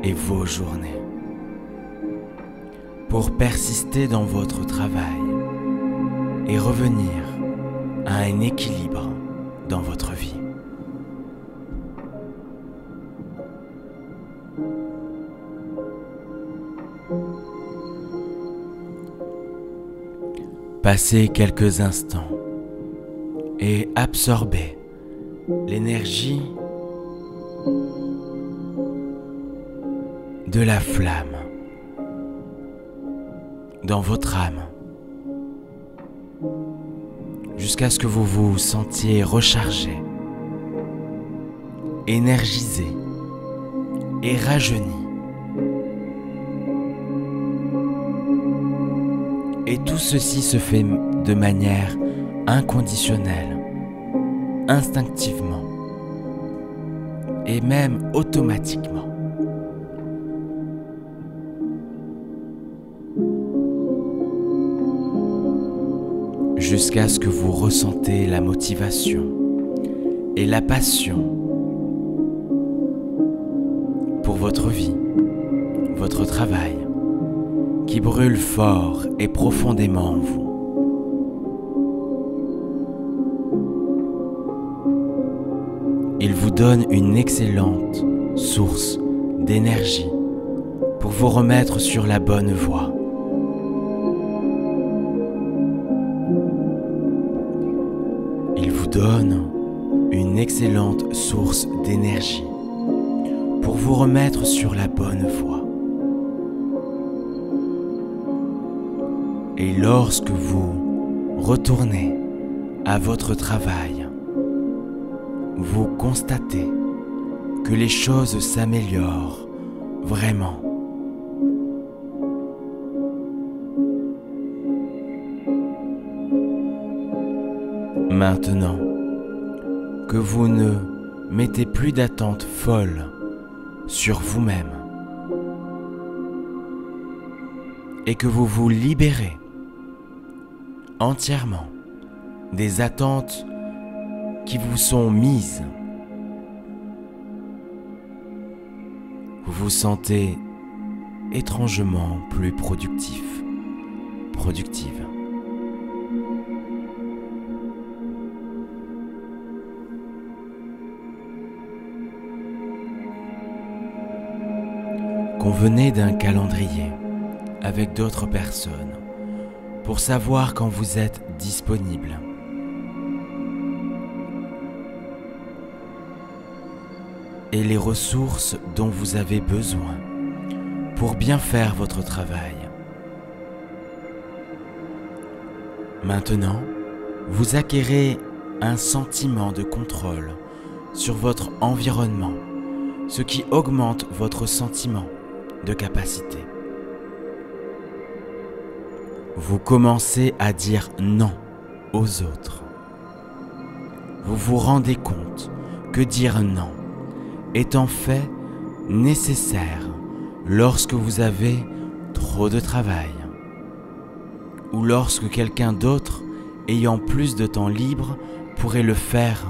et vos journées, pour persister dans votre travail et revenir à un équilibre dans votre vie. Passez quelques instants et absorbez l'énergie de la flamme dans votre âme jusqu'à ce que vous vous sentiez rechargé, énergisé et rajeuni. Et tout ceci se fait de manière inconditionnelle, instinctivement et même automatiquement. Jusqu'à ce que vous ressentez la motivation et la passion pour votre vie, votre travail, qui brûle fort et profondément en vous. Il vous donne une excellente source d'énergie pour vous remettre sur la bonne voie. Il vous donne une excellente source d'énergie pour vous remettre sur la bonne voie. Et lorsque vous retournez à votre travail, vous constatez que les choses s'améliorent vraiment. Maintenant que vous ne mettez plus d'attente folle sur vous-même et que vous vous libérez entièrement des attentes qui vous sont mises, vous vous sentez étrangement plus productif, productive. Convenez d'un calendrier avec d'autres personnes pour savoir quand vous êtes disponible. Et les ressources dont vous avez besoin pour bien faire votre travail. Maintenant, vous acquérez un sentiment de contrôle sur votre environnement, ce qui augmente votre sentiment de capacité. Vous commencez à dire non aux autres. Vous vous rendez compte que dire non est en fait nécessaire lorsque vous avez trop de travail ou lorsque quelqu'un d'autre ayant plus de temps libre pourrait le faire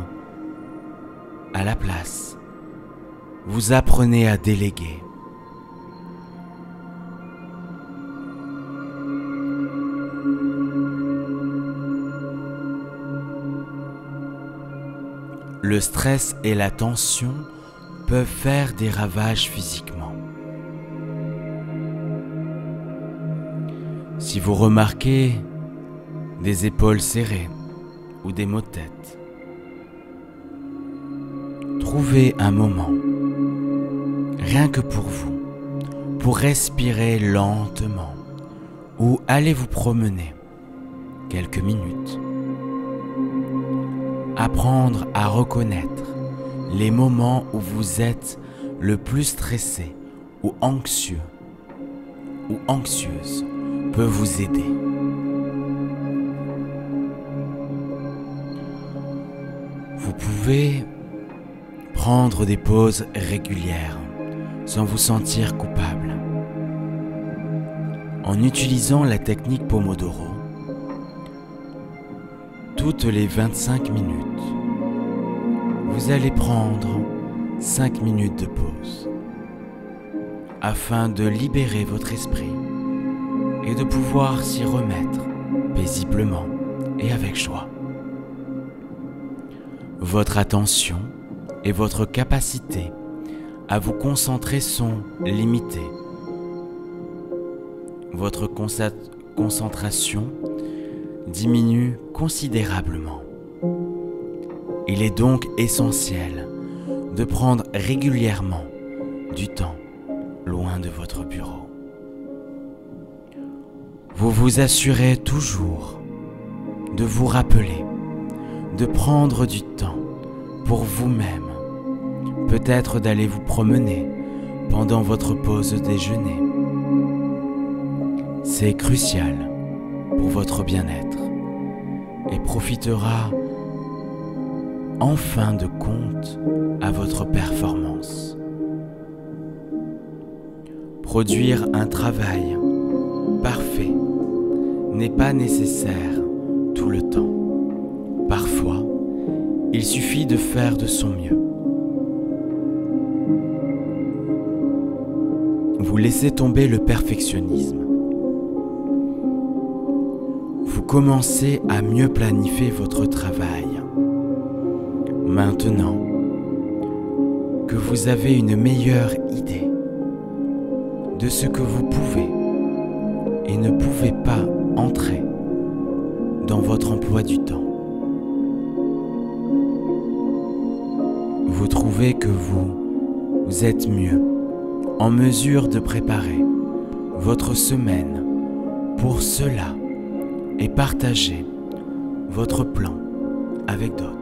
à la place. Vous apprenez à déléguer. le stress et la tension peuvent faire des ravages physiquement. Si vous remarquez des épaules serrées ou des maux de tête, trouvez un moment, rien que pour vous, pour respirer lentement ou allez vous promener quelques minutes. Apprendre à reconnaître les moments où vous êtes le plus stressé ou anxieux ou anxieuse peut vous aider. Vous pouvez prendre des pauses régulières sans vous sentir coupable. En utilisant la technique Pomodoro, toutes les 25 minutes, vous allez prendre 5 minutes de pause afin de libérer votre esprit et de pouvoir s'y remettre paisiblement et avec joie. Votre attention et votre capacité à vous concentrer sont limitées. Votre concentration diminue considérablement. Il est donc essentiel de prendre régulièrement du temps loin de votre bureau. Vous vous assurez toujours de vous rappeler de prendre du temps pour vous-même, peut-être d'aller vous promener pendant votre pause déjeuner. C'est crucial pour votre bien-être et profitera en fin de compte à votre performance. Produire un travail parfait n'est pas nécessaire tout le temps. Parfois, il suffit de faire de son mieux. Vous laissez tomber le perfectionnisme. Vous commencez à mieux planifier votre travail. Maintenant que vous avez une meilleure idée de ce que vous pouvez et ne pouvez pas entrer dans votre emploi du temps, vous trouvez que vous êtes mieux en mesure de préparer votre semaine pour cela et partager votre plan avec d'autres.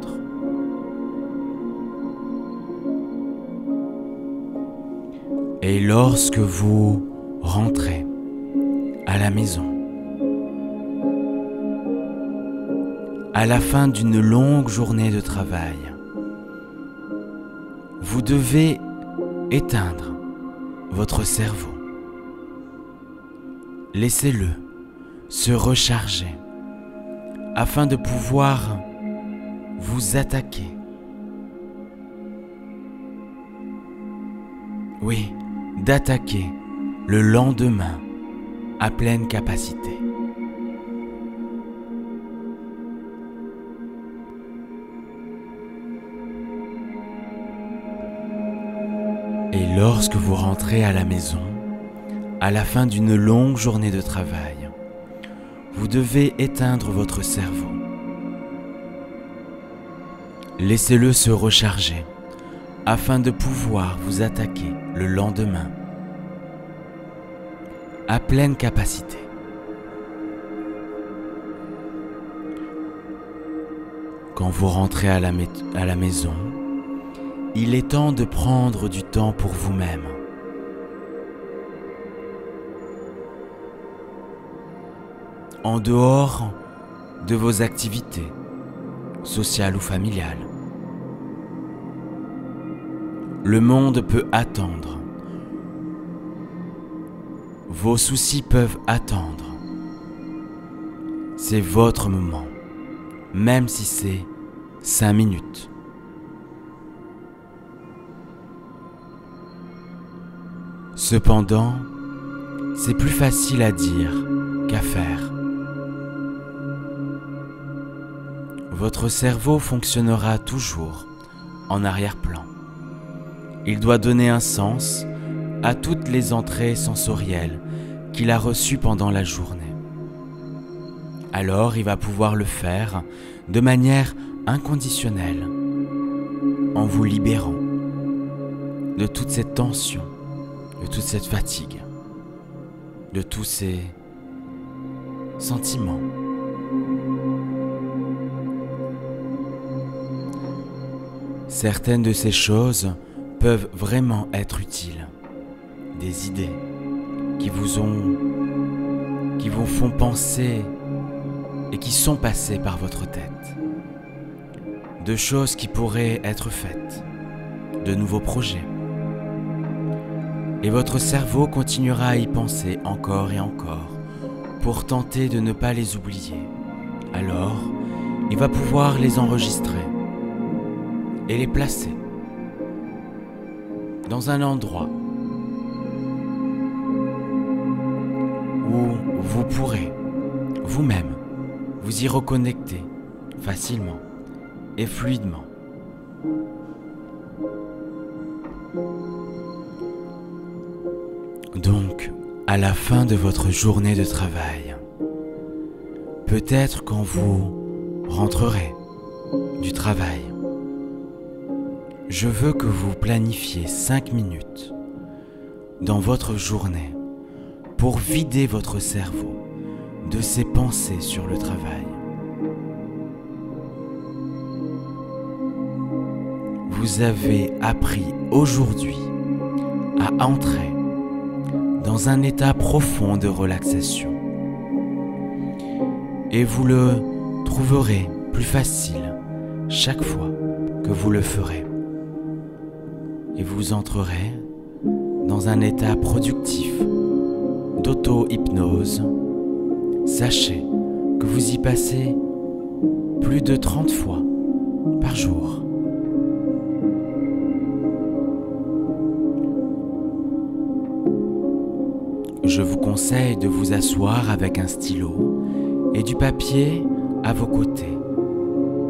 Et lorsque vous rentrez à la maison, à la fin d'une longue journée de travail, vous devez éteindre votre cerveau. Laissez-le se recharger afin de pouvoir vous attaquer. Oui, d'attaquer le lendemain à pleine capacité. Et lorsque vous rentrez à la maison, à la fin d'une longue journée de travail, vous devez éteindre votre cerveau. Laissez-le se recharger afin de pouvoir vous attaquer le lendemain à pleine capacité. Quand vous rentrez à la maison, il est temps de prendre du temps pour vous-même. En dehors de vos activités sociales ou familiales, le monde peut attendre. Vos soucis peuvent attendre. C'est votre moment, même si c'est 5 minutes. Cependant, c'est plus facile à dire qu'à faire. Votre cerveau fonctionnera toujours en arrière-plan. Il doit donner un sens à toutes les entrées sensorielles qu'il a reçues pendant la journée. Alors il va pouvoir le faire de manière inconditionnelle, en vous libérant de toute cette tension, de toute cette fatigue, de tous ces sentiments. Certaines de ces choses peuvent vraiment être utiles. Des idées qui vous font penser et qui sont passées par votre tête. De choses qui pourraient être faites, de nouveaux projets. Et votre cerveau continuera à y penser encore et encore pour tenter de ne pas les oublier. Alors, il va pouvoir les enregistrer et les placer dans un endroit où vous pourrez vous-même vous y reconnecter facilement et fluidement. Donc, à la fin de votre journée de travail, peut-être quand vous rentrerez du travail, je veux que vous planifiez 5 minutes dans votre journée pour vider votre cerveau de ses pensées sur le travail. Vous avez appris aujourd'hui à entrer dans un état profond de relaxation et vous le trouverez plus facile chaque fois que vous le ferez. Et vous entrerez dans un état productif d'auto-hypnose. Sachez que vous y passez plus de 30 fois par jour. Je vous conseille de vous asseoir avec un stylo et du papier à vos côtés.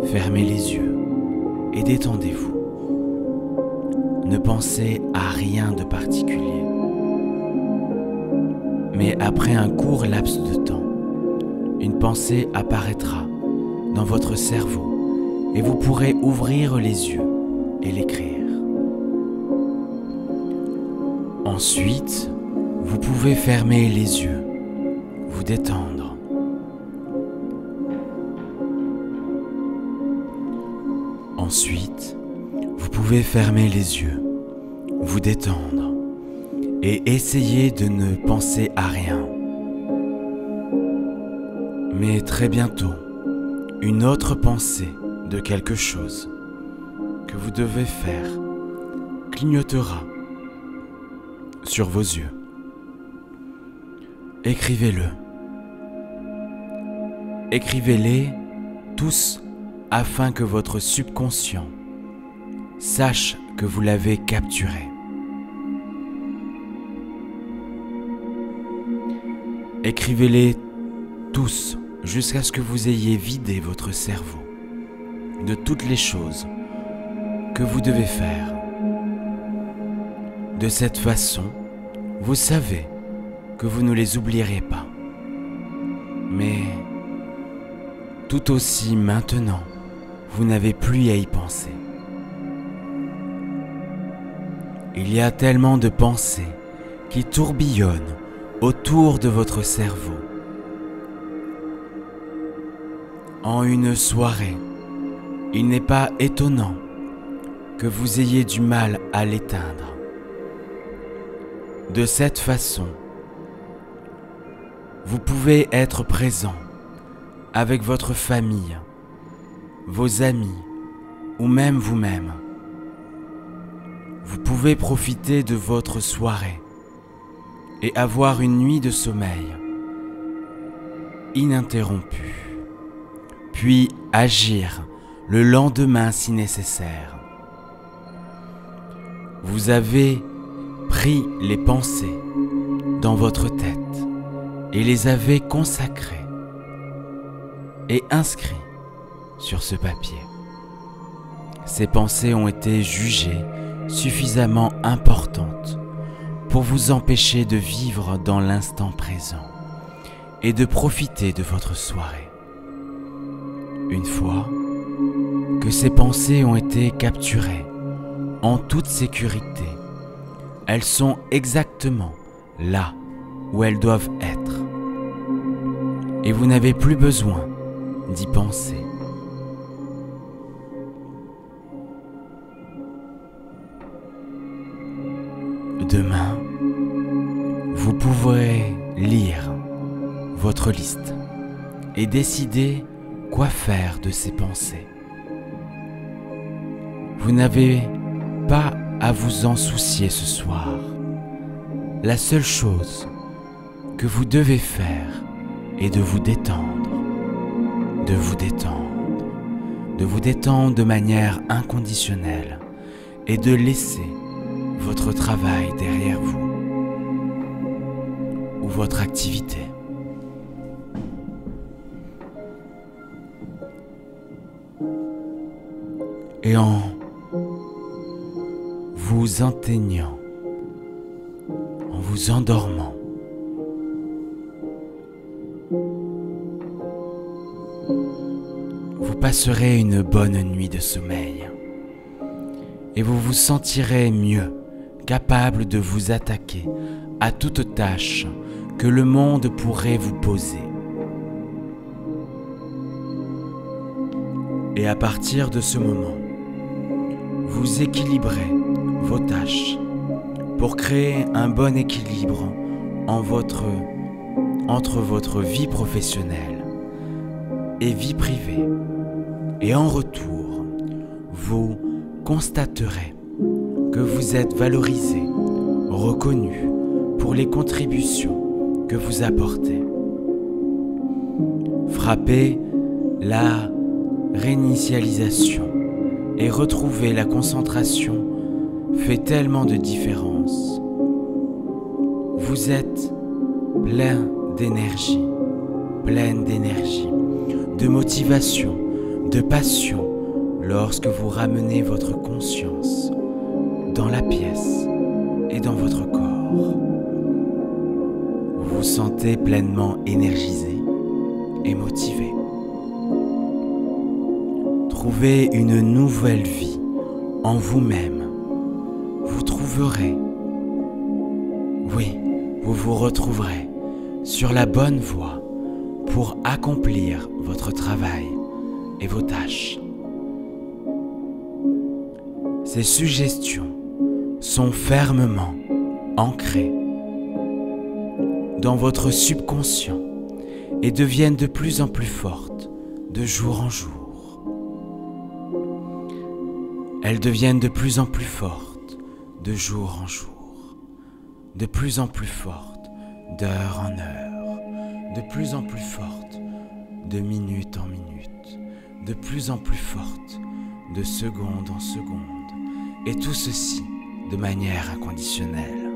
Fermez les yeux et détendez-vous. Ne pensez à rien de particulier. Mais après un court laps de temps, une pensée apparaîtra dans votre cerveau et vous pourrez ouvrir les yeux et l'écrire. Ensuite, vous pouvez fermer les yeux, vous détendre. Ensuite, vous pouvez fermer les yeux, vous détendre et essayer de ne penser à rien. Mais très bientôt, une autre pensée de quelque chose que vous devez faire clignotera sur vos yeux. Écrivez-le. Écrivez-les tous afin que votre subconscient sache que vous l'avez capturé. Écrivez-les tous jusqu'à ce que vous ayez vidé votre cerveau de toutes les choses que vous devez faire. De cette façon, vous savez que vous ne les oublierez pas. Mais tout aussi maintenant, vous n'avez plus à y penser. Il y a tellement de pensées qui tourbillonnent autour de votre cerveau. En une soirée, il n'est pas étonnant que vous ayez du mal à l'éteindre. De cette façon, vous pouvez être présent avec votre famille, vos amis ou même vous-même. Vous pouvez profiter de votre soirée et avoir une nuit de sommeil ininterrompue, puis agir le lendemain si nécessaire. Vous avez pris les pensées dans votre tête et les avez consacrées et inscrites sur ce papier. ces pensées ont été jugées suffisamment importantes pour vous empêcher de vivre dans l'instant présent et de profiter de votre soirée. Une fois que ces pensées ont été capturées en toute sécurité, elles sont exactement là où elles doivent être. Et vous n'avez plus besoin d'y penser. Demain, vous pourrez lire votre liste et décider quoi faire de ces pensées. Vous n'avez pas à vous en soucier ce soir. La seule chose que vous devez faire est de vous détendre, de vous détendre, de vous détendre de manière inconditionnelle et de laisser votre travail derrière vous ou votre activité. Et en vous atteignant, en vous endormant, vous passerez une bonne nuit de sommeil et vous vous sentirez mieux, capable de vous attaquer à toute tâche que le monde pourrait vous poser. Et à partir de ce moment, vous équilibrez vos tâches pour créer un bon équilibre entre votre vie professionnelle et vie privée. Et en retour, vous constaterez que vous êtes valorisé, reconnu pour les contributions que vous apportez. Frappez la réinitialisation et retrouver la concentration fait tellement de différence. Vous êtes pleine d'énergie, de motivation, de passion lorsque vous ramenez votre conscience dans la pièce et dans votre corps. Vous vous sentez pleinement énergisé et motivé. Trouvez une nouvelle vie en vous-même. Vous trouverez, oui, vous vous retrouverez sur la bonne voie pour accomplir votre travail et vos tâches. Ces suggestions sont fermement ancrées dans votre subconscient et deviennent de plus en plus fortes de jour en jour. Elles deviennent de plus en plus fortes de jour en jour, de plus en plus fortes d'heure en heure, de plus en plus fortes de minute en minute, de plus en plus fortes de seconde en seconde, et tout ceci de manière inconditionnelle.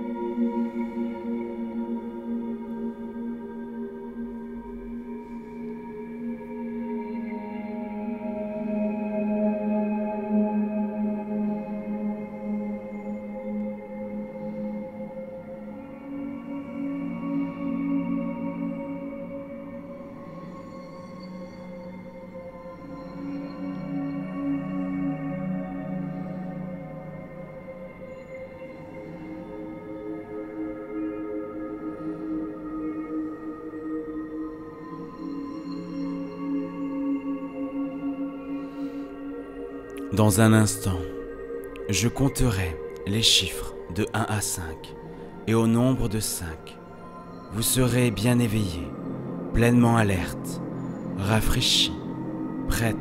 Dans un instant, je compterai les chiffres de 1 à 5 et au nombre de 5, vous serez bien éveillé, pleinement alerte, rafraîchi, prêt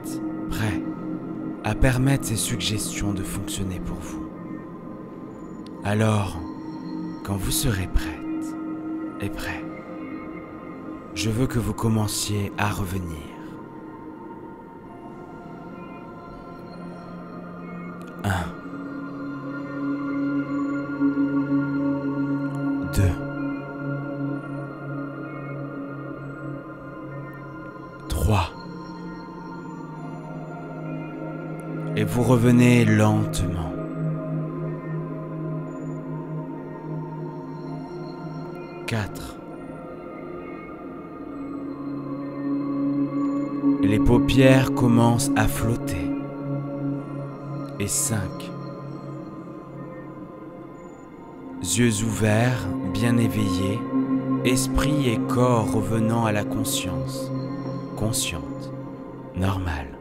à permettre ces suggestions de fonctionner pour vous. Alors, quand vous serez prête et prêt, je veux que vous commenciez à revenir. 1, 2, 3, et vous revenez lentement. Quatre. Les paupières commencent à flotter. Et 5. Yeux ouverts, bien éveillés, esprit et corps revenant à la conscience, consciente, normale.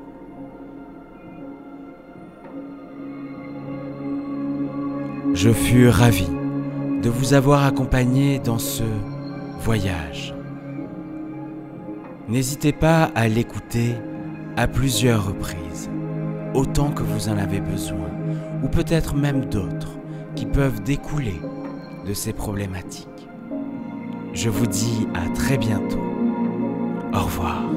Je fus ravi de vous avoir accompagné dans ce voyage. N'hésitez pas à l'écouter à plusieurs reprises, autant que vous en avez besoin, ou peut-être même d'autres qui peuvent découler de ces problématiques. Je vous dis à très bientôt. Au revoir.